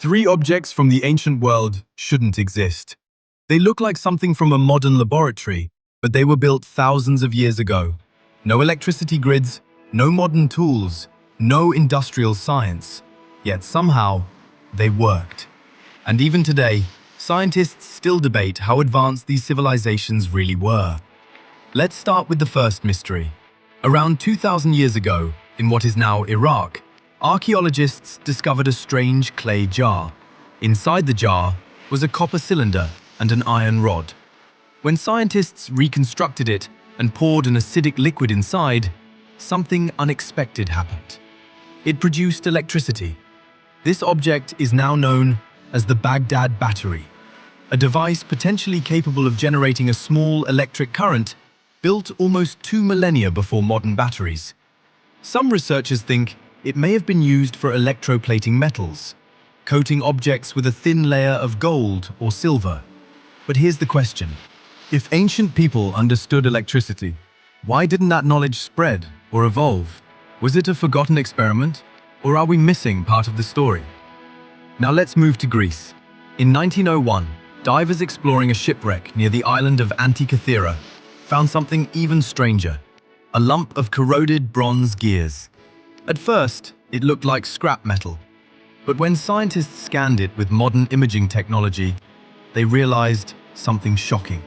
Three objects from the ancient world shouldn't exist. They look like something from a modern laboratory, but they were built thousands of years ago. No electricity grids, no modern tools, no industrial science. Yet somehow, they worked. And even today, scientists still debate how advanced these civilizations really were. Let's start with the first mystery. Around 2,000 years ago, in what is now Iraq, archaeologists discovered a strange clay jar. Inside the jar was a copper cylinder and an iron rod. When scientists reconstructed it and poured an acidic liquid inside, something unexpected happened. It produced electricity. This object is now known as the Baghdad Battery, a device potentially capable of generating a small electric current built almost 2 millennia before modern batteries. Some researchers think it may have been used for electroplating metals, coating objects with a thin layer of gold or silver. But here's the question. If ancient people understood electricity, why didn't that knowledge spread or evolve? Was it a forgotten experiment, or are we missing part of the story? Now let's move to Greece. In 1901, divers exploring a shipwreck near the island of Antikythera found something even stranger, a lump of corroded bronze gears. At first, it looked like scrap metal, but when scientists scanned it with modern imaging technology, they realized something shocking.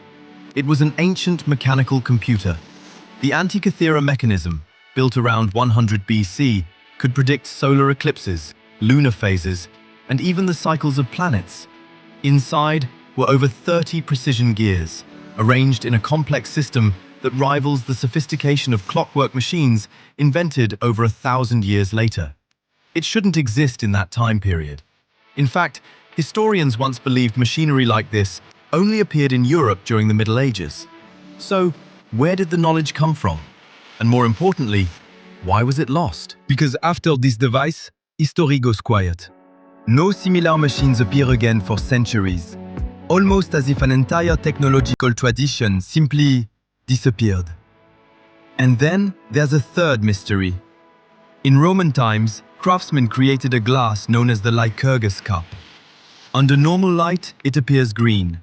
It was an ancient mechanical computer. The Antikythera mechanism, built around 100 BC, could predict solar eclipses, lunar phases, and even the cycles of planets. Inside were over 30 precision gears, arranged in a complex system that rivals the sophistication of clockwork machines invented over 1,000 years later. It shouldn't exist in that time period. In fact, historians once believed machinery like this only appeared in Europe during the Middle Ages. So, where did the knowledge come from? And more importantly, why was it lost? Because after this device, history goes quiet. No similar machines appear again for centuries, almost as if an entire technological tradition simply disappeared. And then there's a third mystery. In Roman times, craftsmen created a glass known as the Lycurgus cup. Under normal light, it appears green,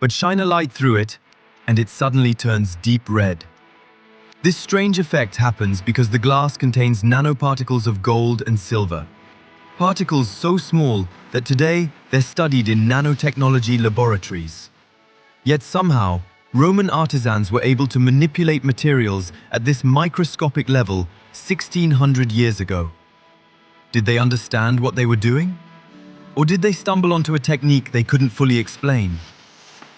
but shine a light through it, and it suddenly turns deep red. This strange effect happens because the glass contains nanoparticles of gold and silver. Particles so small that today they're studied in nanotechnology laboratories. Yet somehow, Roman artisans were able to manipulate materials at this microscopic level 1,600 years ago. Did they understand what they were doing? Or did they stumble onto a technique they couldn't fully explain?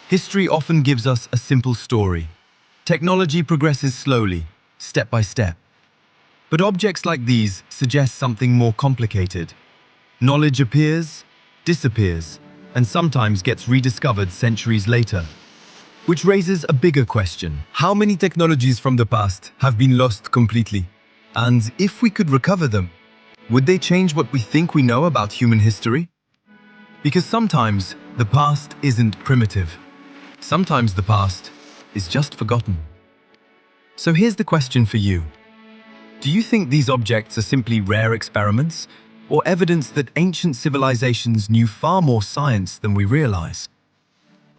History often gives us a simple story. Technology progresses slowly, step by step. But objects like these suggest something more complicated. Knowledge appears, disappears, and sometimes gets rediscovered centuries later. Which raises a bigger question. How many technologies from the past have been lost completely? And if we could recover them, would they change what we think we know about human history? Because sometimes the past isn't primitive. Sometimes the past is just forgotten. So here's the question for you. Do you think these objects are simply rare experiments, or evidence that ancient civilizations knew far more science than we realize?